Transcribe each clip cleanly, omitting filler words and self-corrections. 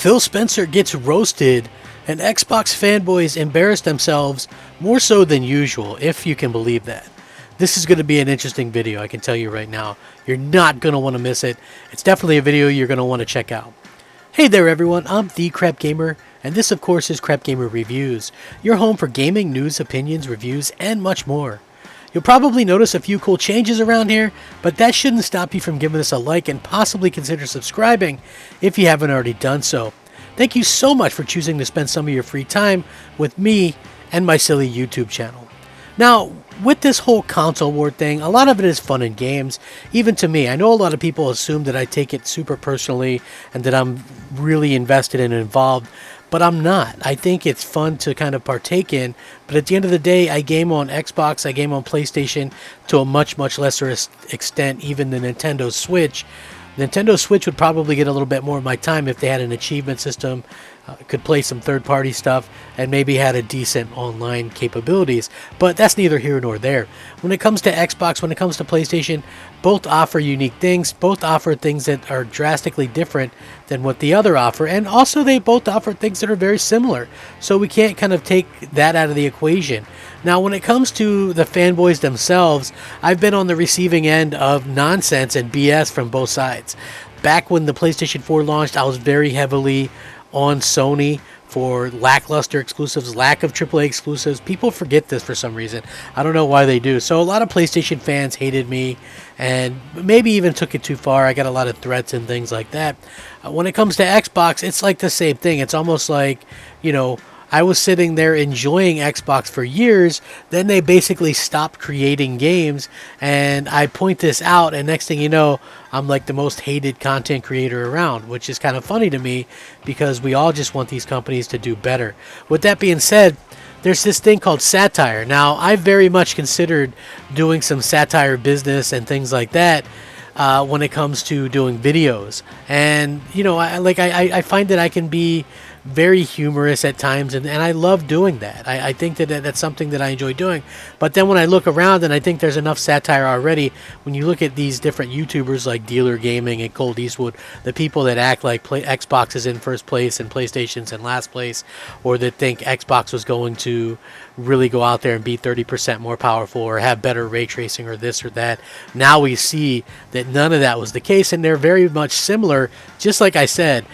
Phil Spencer gets roasted, and Xbox fanboys embarrass themselves more so than usual, if you can believe that. This is going to be an interesting video, I can tell you right now. You're not going to want to miss it. It's definitely a video you're going to want to check out. Hey there everyone, I'm the Crapgamer, and this of course is Crapgamer Reviews, your home for gaming, news, opinions, reviews, and much more. You'll probably notice a few cool changes around here, but that shouldn't stop you from giving us a like and possibly consider subscribing if you haven't already done so. Thank you so much for choosing to spend some of your free time with me and my silly YouTube channel. Now, with this whole console war thing, a lot of it is fun and games, even to me. I know a lot of people assume that I take it super personally and that I'm really invested and involved, but I'm not. I think it's fun to kind of partake in, but at the end of the day, I game on Xbox, I game on PlayStation to a much, much lesser extent, even the Nintendo Switch. Nintendo Switch would probably get a little bit more of my time if they had an achievement system, could play some third-party stuff, and maybe had a decent online capabilities. But that's neither here nor there. When it comes to Xbox, when it comes to PlayStation, both offer unique things. Both offer things that are drastically different than what the other offer. And also they both offer things that are very similar. So we can't kind of take that out of the equation. Now, when it comes to the fanboys themselves, I've been on the receiving end of nonsense and BS from both sides. Back when the PlayStation 4 launched, I was very heavily on Sony for lackluster exclusives, lack of AAA exclusives. People forget this for some reason. I don't know why they do. So a lot of PlayStation fans hated me and maybe even took it too far. I got a lot of threats and things like that. When it comes to Xbox, it's like the same thing. It's almost like, you know, I was sitting there enjoying Xbox for years, then they basically stopped creating games, and I point this out, and next thing you know, I'm like the most hated content creator around, which is kind of funny to me, because we all just want these companies to do better. With that being said, there's this thing called satire. Now, I've very much considered doing some satire business and things like that, when it comes to doing videos. And, you know, I find that I can be very humorous at times, and I love doing that. I think that that's something that I enjoy doing. But then when I look around, and I think there's enough satire already, when you look at these different YouTubers like Dealer Gaming and Cold Eastwood, the people that act like Xbox is in first place and PlayStation's in last place, or that think Xbox was going to really go out there and be 30% more powerful or have better ray tracing or this or that. Now we see that none of that was the case, and they're very much similar, just like I said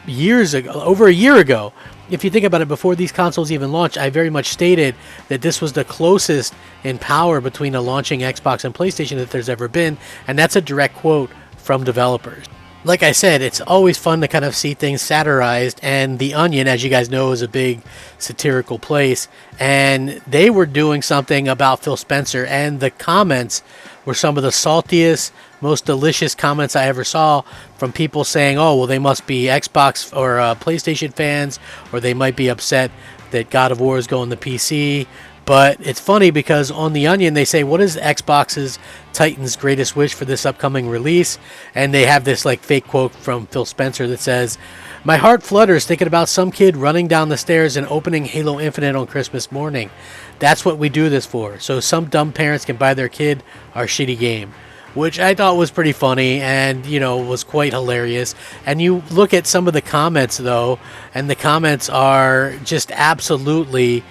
years ago, over a year ago. If you think about it, before these consoles even launched, I very much stated that this was the closest in power between a launching Xbox and PlayStation that there's ever been, and that's a direct quote from developers. Like I said, it's always fun to kind of see things satirized, and The Onion, as you guys know, is a big satirical place, and they were doing something about Phil Spencer, and the comments were some of the saltiest, most delicious comments I ever saw from people saying, oh, well, they must be Xbox or PlayStation fans, or they might be upset that God of War is going to PC. But it's funny because on The Onion, they say, what is Xbox's Titan's greatest wish for this upcoming release? And they have this like fake quote from Phil Spencer that says, my heart flutters thinking about some kid running down the stairs and opening Halo Infinite on Christmas morning. That's what we do this for, so some dumb parents can buy their kid our shitty game. Which I thought was pretty funny and, you know, was quite hilarious. And you look at some of the comments, though, and the comments are just absolutely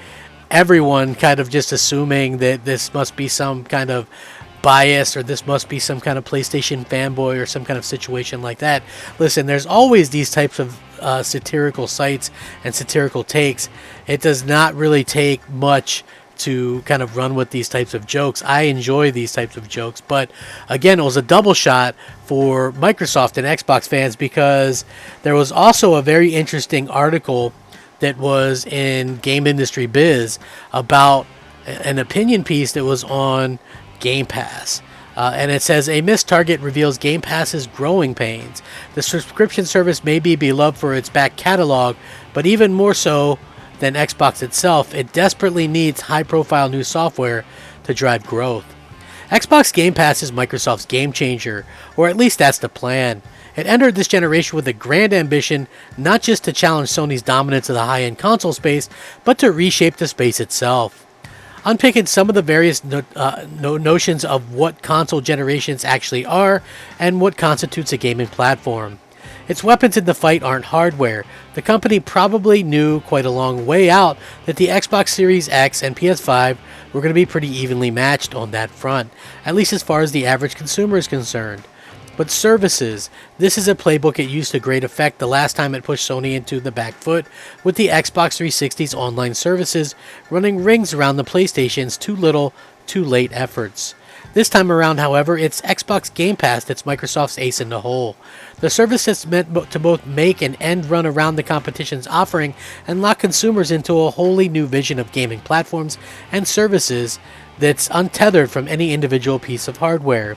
everyone kind of just assuming that this must be some kind of bias, or this must be some kind of PlayStation fanboy or some kind of situation like that. Listen, there's always these types of satirical sites and satirical takes. It does not really take much to kind of run with these types of jokes. I enjoy these types of jokes, but again, it was a double shot for Microsoft and Xbox fans, because there was also a very interesting article that was in Game Industry Biz about an opinion piece that was on Game Pass. And it says, a missed target reveals Game Pass's growing pains. The subscription service may be beloved for its back catalog, but even more so than Xbox itself, it desperately needs high-profile new software to drive growth. Xbox Game Pass is Microsoft's game changer, or at least that's the plan. It entered this generation with a grand ambition, not just to challenge Sony's dominance of the high-end console space, but to reshape the space itself. Unpicking some of the various notions of what console generations actually are and what constitutes a gaming platform. Its weapons in the fight aren't hardware. The company probably knew quite a long way out that the Xbox Series X and PS5 were going to be pretty evenly matched on that front, at least as far as the average consumer is concerned. But services, this is a playbook it used to great effect the last time it pushed Sony into the back foot with the Xbox 360's online services running rings around the PlayStation's too little, too late efforts. This time around, however, it's Xbox Game Pass that's Microsoft's ace in the hole. The service is meant to both make an end run around the competition's offering and lock consumers into a wholly new vision of gaming platforms and services that's untethered from any individual piece of hardware.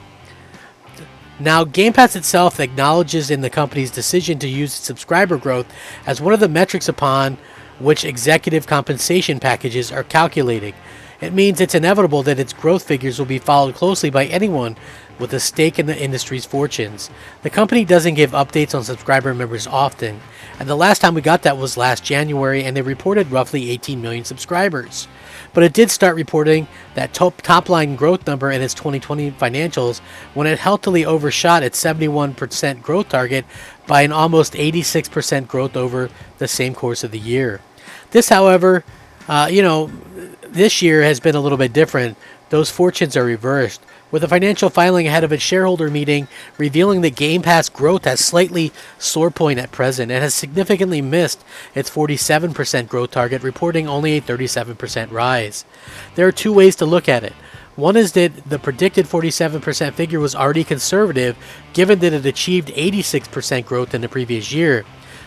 Now, Game Pass itself acknowledges in the company's decision to use subscriber growth as one of the metrics upon which executive compensation packages are calculated. It means it's inevitable that its growth figures will be followed closely by anyone with a stake in the industry's fortunes. The company doesn't give updates on subscriber numbers often, and the last time we got that was last January, and they reported roughly 18 million subscribers. But it did start reporting that top-line growth number in its 2020 financials when it healthily overshot its 71% growth target by an almost 86% growth over the same course of the year. This, however, this year has been a little bit different. Those fortunes are reversed, with a financial filing ahead of its shareholder meeting revealing that Game Pass growth has slightly sore point at present and has significantly missed its 47% growth target, reporting only a 37% rise. There are two ways to look at it. One is that the predicted 47% figure was already conservative, given that it achieved 86% growth in the previous year.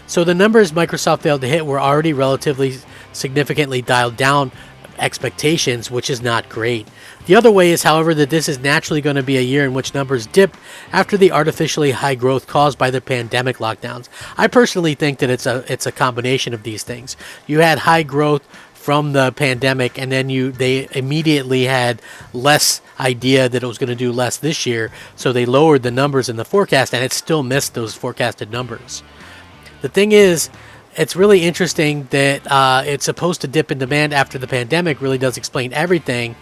So the numbers Microsoft failed to hit were already relatively significantly dialed down expectations, which is not great. The other way is, however, that this is naturally going to be a year in which numbers dip after the artificially high growth caused by the pandemic lockdowns. I personally think that it's a combination of these things. You had high growth from the pandemic, and then they immediately had less idea that it was going to do less this year, so they lowered the numbers in the forecast, and it still missed those forecasted numbers. The thing is, it's really interesting that it's supposed to dip in demand after the pandemic really does explain everything,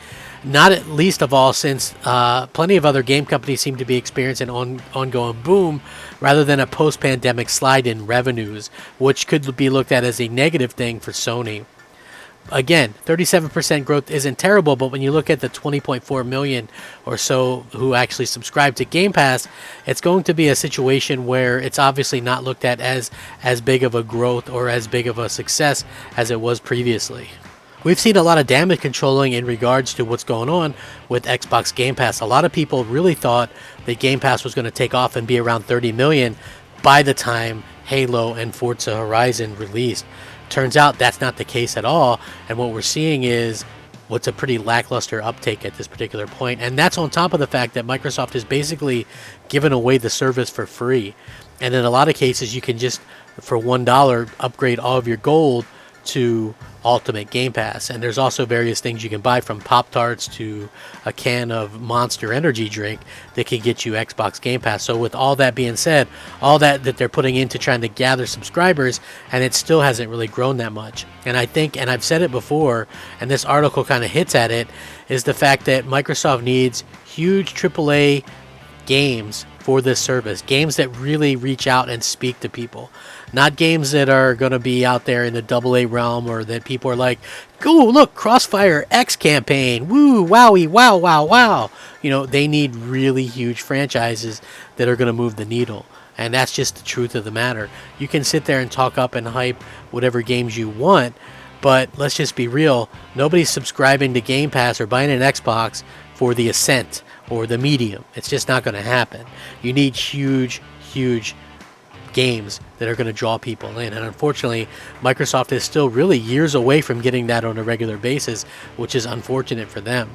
not at least of all since plenty of other game companies seem to be experiencing an ongoing boom rather than a post-pandemic slide in revenues, which could be looked at as a negative thing for Sony. Again, 37% growth isn't terrible, but when you look at the 20.4 million or so who actually subscribe to Game Pass, it's going to be a situation where it's obviously not looked at as big of a growth or as big of a success as it was previously. We've seen a lot of damage controlling in regards to what's going on with Xbox Game Pass. A lot of people really thought that Game Pass was going to take off and be around 30 million by the time Halo and Forza Horizon released. Turns out that's not the case at all, and what we're seeing is what's a pretty lackluster uptake at this particular point, and that's on top of the fact that Microsoft has basically given away the service for free. And in a lot of cases, you can just, for $1, upgrade all of your gold to Ultimate Game Pass. And there's also various things you can buy, from Pop-Tarts to a can of Monster Energy drink, that can get you Xbox Game Pass. So with all that being said, all that they're putting into trying to gather subscribers, and it still hasn't really grown that much. And I think, and I've said it before, and this article kind of hits at it, is the fact that Microsoft needs huge AAA games for this service. Games that really reach out and speak to people. Not games that are going to be out there in the AA realm, or that people are like, oh, look, Crossfire X campaign, woo, wowie, wow, wow, wow. They need really huge franchises that are going to move the needle. And that's just the truth of the matter. You can sit there and talk up and hype whatever games you want, but let's just be real. Nobody's subscribing to Game Pass or buying an Xbox for the Ascent or the Medium. It's just not going to happen. You need huge, huge games that are going to draw people in, and unfortunately Microsoft is still really years away from getting that on a regular basis, which is unfortunate for them.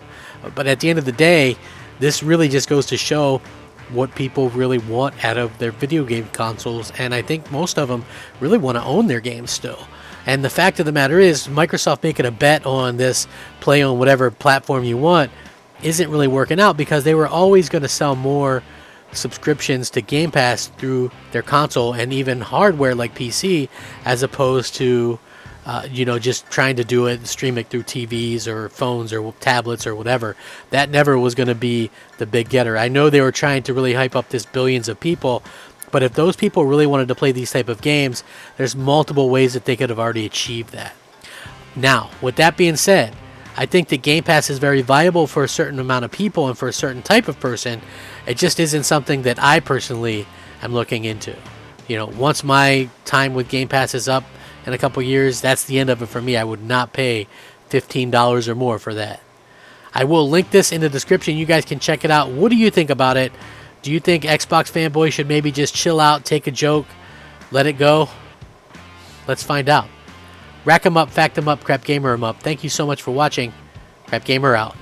But at the end of the day, this really just goes to show what people really want out of their video game consoles, and I think most of them really want to own their games still. And the fact of the matter is, Microsoft making a bet on this play on whatever platform you want isn't really working out, because they were always going to sell more subscriptions to Game Pass through their console and even hardware like PC, as opposed to just trying to do it, stream it through TVs or phones or tablets or whatever. That never was going to be the big getter. I know they were trying to really hype up this billions of people But if those people really wanted to play these type of games, there's multiple ways that they could have already achieved that. Now, with that being said, I think that Game Pass is very viable for a certain amount of people and for a certain type of person. It just isn't something that I personally am looking into. You know, once my time with Game Pass is up in a couple years, that's the end of it for me. I would not pay $15 or more for that. I will link this in the description. You guys can check it out. What do you think about it? Do you think Xbox fanboys should maybe just chill out, take a joke, let it go? Let's find out. Rack 'em up, fact 'em up, Crap Gamer 'em up. Thank you so much for watching. Crap Gamer out.